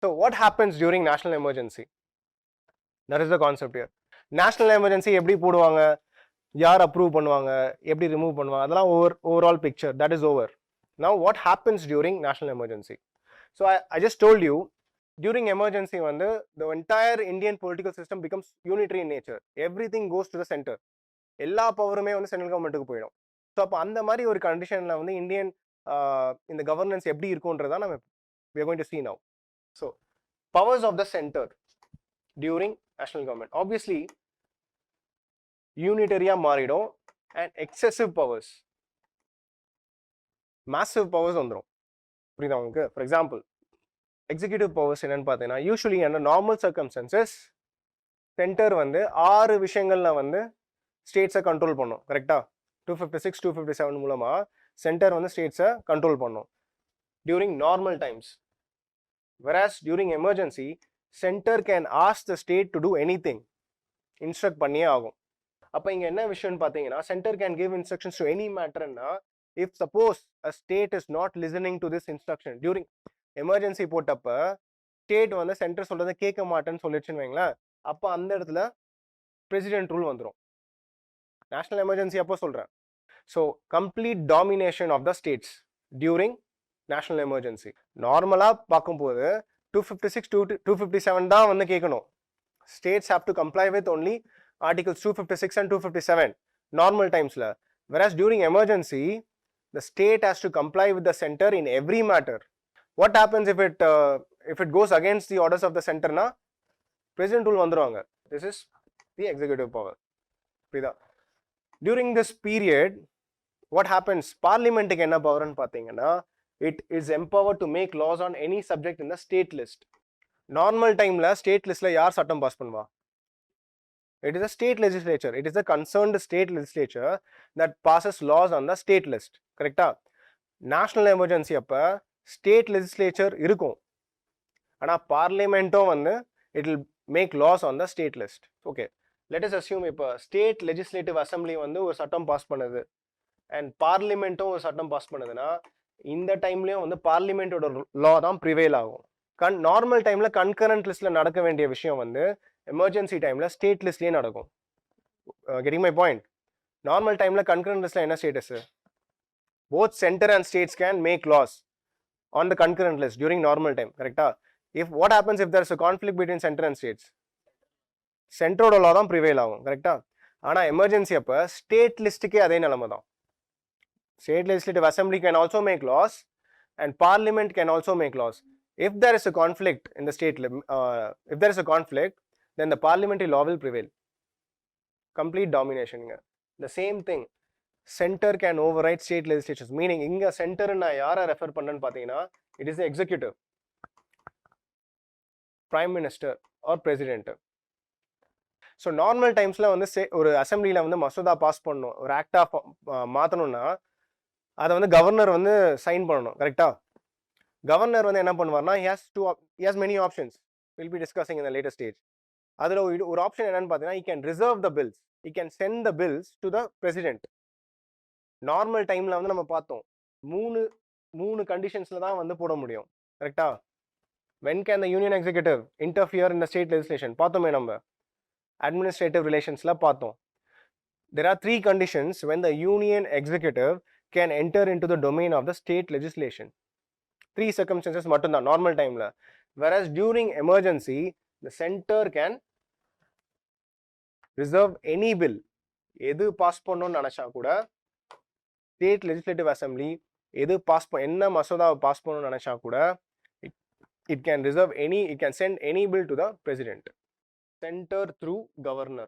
So what happens during national emergency? That is the concept here. National emergency எப்படி போடுவாங்க, யார் approve பண்ணுவாங்க, எப்படி ரிமூவ் பண்ணுவாங்க, அதெல்லாம் overall picture. That is over. Now what happens during national emergency? So I just told you, during emergency வந்து the entire Indian political system becomes unitary in nature. Everything goes to the center. எல்லா பவருமே வந்து central கவர்மெண்ட்டுக்கு போயிடும். So அப்போ அந்த மாதிரி ஒரு கண்டிஷனில் வந்து இந்தியன் இந்த கவர்னன்ஸ் எப்படி இருக்குன்றதா நம்ம we are going to see now. So powers of the center during national government. Obviously யூனிட்டரியா மாறிடும் and excessive powers, massive powers வந்துடும். புரியுதா உங்களுக்கு? ஃபார் எக்ஸாம்பிள் எக்ஸிக்யூட்டிவ் பவர்ஸ் என்னன்னு பார்த்தீங்கன்னா, யூஸ்வலி அந்த நார்மல் சர்க்கம்ஸ்டன்சஸ் சென்டர் வந்து 6 விஷயங்கள்ல வந்து ஸ்டேட்ஸை கண்ட்ரோல் பண்ணும். கரெக்டா? 256 257 மூலமா சென்டர் வந்து ஸ்டேட்ஸை கண்ட்ரோல் பண்ணும் during normal times. whereas during emergency center can ask the state to do anything, instruct பண்ணியே ஆகும். அப்போ இங்கே என்ன விஷயம்னு பார்த்தீங்கன்னா, centre can give instructions to any மேட்டர்னா if suppose a state is not listening to this instruction during emergency போட்டப்ப state வந்து சென்டர் சொல்றதை கேட்க மாட்டேன்னு சொல்லிடுச்சுன்னு வைங்களேன், அப்போ அந்த இடத்துல பிரசிடென்ட் ரூல் வந்துடும். நேஷனல் எமர்ஜென்சி அப்போ சொல்கிறேன். So complete domination of the states during national emergency. நார்மலாக பார்க்கும்போது 256 257 தான் வந்து கேட்கணும். States have to comply with only articles 256 and 257 normal times la, whereas during emergency the state has to comply with the center in every matter. What happens if it goes against the orders of the center na, president rule vandruvaanga. This is the executive power. Prida, during this period what happens, parliament ku enna power nu pathina, it is empowered to make laws on any subject in the state list. Normal time la state list la yaar sattam pass பண்ணுவா? It is a state legislature. It is the concerned state legislature that passes laws on the state list. Correcta? National emergency appa state legislature irukum. Ana parliamentum vandu it will make laws on the state list. Okay. Let us assume if state legislative assembly vandu ஒரு சட்டம் pass பண்ணுது and parliamentum ஒரு சட்டம் pass பண்ணுதுன்னா, இந்த டைம்லயும் வந்து பார்லிமெண்டோட law தான் prevail ஆகும். நார்மல் டைம்ல கன்கரண்ட் லிஸ்ட்ல நடக்க வேண்டிய விஷயம் வந்து எமர்ஜென்சி டைம்ல ஸ்டேட் லிஸ்ட்லயே நடக்கும். Getting my point? நார்மல் டைம்ல கன்கரண்ட் லிஸ்ட்ல என்ன status? Both centre and states can make laws on the concurrent list during normal time. கரெக்டா? If what happens if there is a conflict between center and states, சென்டரோட law தான் prevail ஆகும். கரெக்டா? ஆனா emergency அப்ப state லிஸ்ட்டுக்கே அதே நிலைமை தான். State legislative assembly can also make laws and parliament can also make laws. If there is a conflict in the state, if there is a conflict, then the parliamentary law will prevail. Complete domination. The same thing, center can override state legislatures. Meaning, inga center na yara refer pannan pathina, it is the executive, prime minister or president. So normal times la வந்து ஒரு அசெம்பிளில வந்து மசோதா pass பண்ணணும், ஒரு ஆக்டா மாத்தணும்னா அதை வந்து governor வந்து sign பண்ணணும். கரெக்டா? கவர்னர் வந்து என்ன பண்ணுவார்னா, he has many options. We'll be discussing in the later stage. அதில் ஒரு ஆப்ஷன் என்னன்னு பார்த்தீங்கன்னா, he can reserve the bills. He can send the bills to the president. Normal டைம்ல வந்து நம்ம பார்த்தோம், மூணு கண்டிஷன்ஸ்ல தான் வந்து போட முடியும். கரெக்டா? when can the union executive interfere in the state legislation? பார்த்தோமே நம்ம administrative relationsல பார்த்தோம். There are 3 conditions when the union executive can enter into the domain of the state legislation. 3 circumstances மட்டும்தான் நார்மல் டைம்ல. whereas during emergency the center can reserve any bill. எது pass பண்ணணும்னு நினைச்சா கூட state legislative assembly எது என்ன மசோதாவை pass பண்ணணும்னு நினைச்சா கூட it can reserve any, it can send any bill to the president. Center through governor.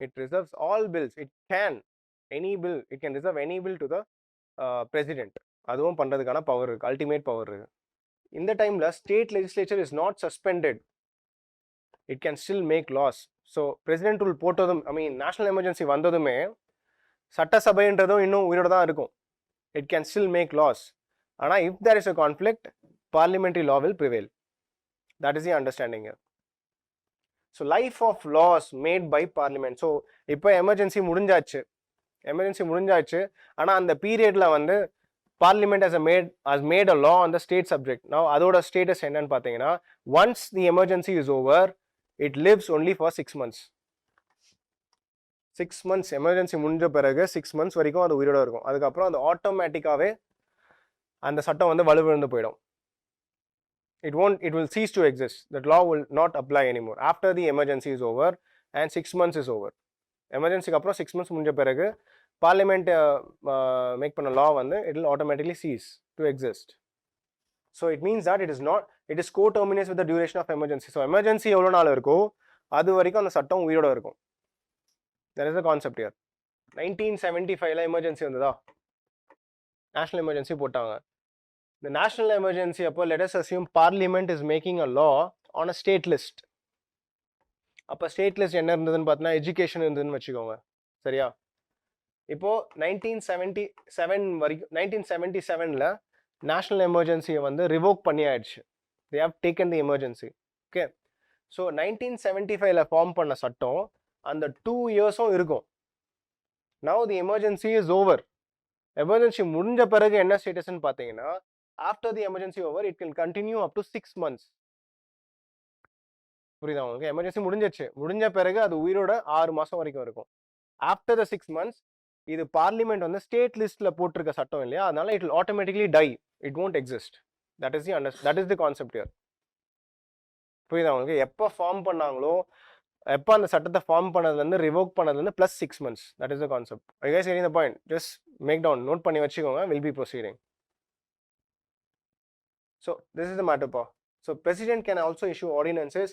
It reserves all bills. It can reserve any bill to the president. அதுவும் பண்றதுக்கான power இருக்கு, ultimate power இருக்கு. இந்த டைம்ல state legislature is not suspended. It can still make laws. So president rule போட்டதும், national emergency வந்ததுமே சட்டசபைன்றதும் இன்னும் உயிரோட தான் இருக்கும். It can still make laws. ஆனால் if there is a conflict, parliamentary law will prevail. That is the understanding. So life of laws made by parliament. So இப்போ emergency முடிஞ்சாச்சு, எமர்ஜென்சி முடிஞ்சாச்சு. ஆனால் அந்த பீரியடில் வந்து parliament has made a law on the state subject. Now அதோட status என்னன்னு பார்த்தீங்கன்னா, once the emergency is over, it lives only for 6 months. 6 months emergency முடிஞ்ச பிறகு 6 months வரைக்கும் அது உயிரோட இருக்கும். அதுக்கப்புறம் அது ஆட்டோமேட்டிக்காகவே அந்த சட்டம் வந்து வலுவிழந்து போயிடும். It will cease to exist. That law will not apply anymore after the emergency is over and 6 months is over. எமர்ஜென்சிக்கு அப்புறம் 6 months முடிஞ்ச பிறகு பார்லிமெண்ட் மேக் பண்ண law வந்து it will automatically cease to exist. So it means that it is coterminous with the duration of emergency. So emergency எவ்வளோ நாள் இருக்கோ அது வரைக்கும் அந்த சட்டம் உயிரோட இருக்கும். That is the concept here. 1975ல எமர்ஜென்சி வந்ததா, நேஷனல் எமர்ஜென்சி போட்டாங்க. The national emergency அப்போ let us assume parliament is making a law on a state list. அப்போ ஸ்டேட் லிஸ்ட் என்ன இருந்ததுன்னு பார்த்தீங்கன்னா எஜுகேஷன் இருந்ததுன்னு வச்சுக்கோங்க, சரியா? இப்போ 1977ல நேஷனல் எமர்ஜென்சியை வந்து ரிவோக் பண்ணி ஆயிடுச்சு. they have taken the emergency. Okay, so 1975ல ஃபார்ம் பண்ண சட்டம் அந்த 2 இயர்ஸும் இருக்கும். now the emergency is over. Emergency முடிஞ்ச பிறகு என்ன ஸ்டேட்டஸ்ன்னு பார்த்தீங்கன்னா, after the emergency over it can continue up to 6 months. புரியுதா உங்களுக்கு? எமர்ஜென்சி முடிஞ்ச பிறகு அது உயிரோட 6 மாசம் வரைக்கும் இருக்கும். ஆஃப்டர் த 6 months இது பார்லிமெண்ட் வந்து ஸ்டேட் லிஸ்ட்ல போட்டிருக்க சட்டம் இல்லையா, அதனால it will automatically die, it won't exist. that is the concept here. புரியுதா உங்களுக்கு? எப்போ ஃபார்ம் பண்ணாங்களோ, எப்போ அந்த சட்டத்தை ஃபார்ம் பண்ணதுலேருந்து ரிவோக் பண்ணதுலேருந்து +6 months. that is the concept. I guys getting the point? just make down, note பண்ணி வச்சுக்கோங்க. will be proceeding. So this is the matter pa. So president can also issue ordinances.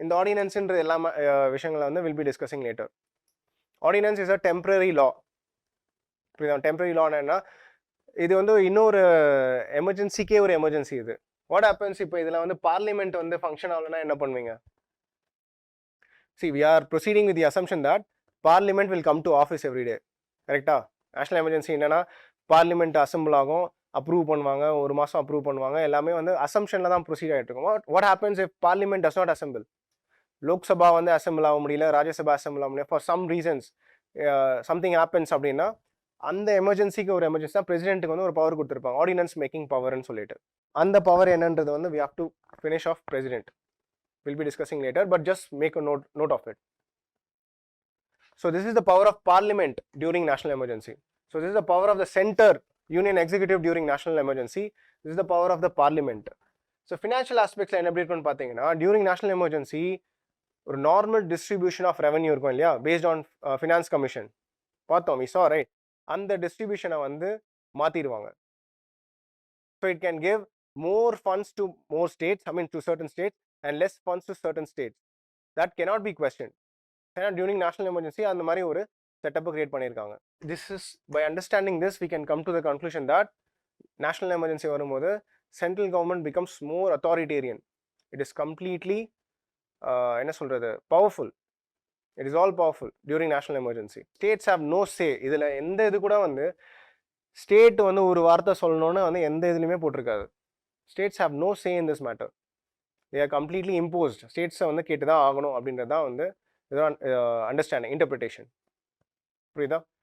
In the ordinance ன்ற எல்லா விஷயங்களை வந்து will be discussing later. Ordinance is a temporary law. Temporary law என்ன, இது வந்து இன்னொரு எமர்ஜென்சிக்கே ஒரு எமர்ஜென்சி இது. வாட் ஹேப்பன்ஸ், இப்போ இதில் வந்து பார்லிமெண்ட் வந்து ஃபங்க்ஷன் ஆகலைன்னா என்ன பண்ணுவீங்க? see we are proceeding with the assumption that parliament will come to office every day. கரெக்டா? நேஷனல் எமர்ஜென்சி என்னன்னா பார்லிமெண்ட் அசம்பிள் ஆகும், அப்ரூவ் பண்ணுவாங்க, ஒரு மாதம் அப்ரூவ் பண்ணுவாங்க, எல்லாமே வந்து அசம்ஷனில் தான் ப்ரொசீட் ஆகிட்டு இருக்கும். What happens if parliament does not assemble? Lok Sabha வந்து அசம்பிள் ஆக முடியல, ராஜ்யசபா அசம்பிள் ஆக முடியல, for some reasons something happens அப்படின்னா அந்த எமர்ஜென்சிக்கு ஒரு எமர்ஜென்சி தான் பிரசிடென்ட்டுக்கு வந்து ஒரு பவர் கொடுத்துருப்பாங்க, ஆர்டினன்ஸ் மேக்கிங் பவர்னு சொல்லிட்டு. அந்த பவர் என்னன்றது வந்து we have to finish off president. we'll be discussing later, but just make a note of it. So this is the power of parliament during national emergency. So this is the power of the center union executive during national emergency. This is the power of the parliament. So financial aspects என்ன எப்படி இருக்குன்னு பார்த்தீங்கன்னா, during national emergency ஒரு normal distribution of revenue இருக்கும் இல்லையா, based on finance commission பார்த்தோம், we saw right. அந்த டிஸ்ட்ரிபியூஷனை வந்து மாற்றிடுவாங்க. So it can give more funds to more states, I mean to certain states, and less funds to certain states. That cannot be questioned. During national emergency அந்த மாதிரி ஒரு setup create பண்ணியிருக்காங்க. This is by understanding this we can come to the conclusion that national emergency வரும்போது central government becomes more authoritarian. It is completely என்ன சொல்றது, powerful. It is all powerful during national emergency. States have no say. இதில் எந்த இது கூட வந்து state வந்து ஒரு வார்த்தை சொல்லணும்னு வந்து எந்த இதுலையுமே போட்டிருக்காது. States have no say in this matter. They are completely imposed. ஸ்டேட்ஸை வந்து கேட்டு தான் ஆகணும் அப்படின்றது தான் வந்து இதுதான் அண்டர்ஸ்டாண்டிங், இன்டர்பிரிட்டேஷன். புரியுதா?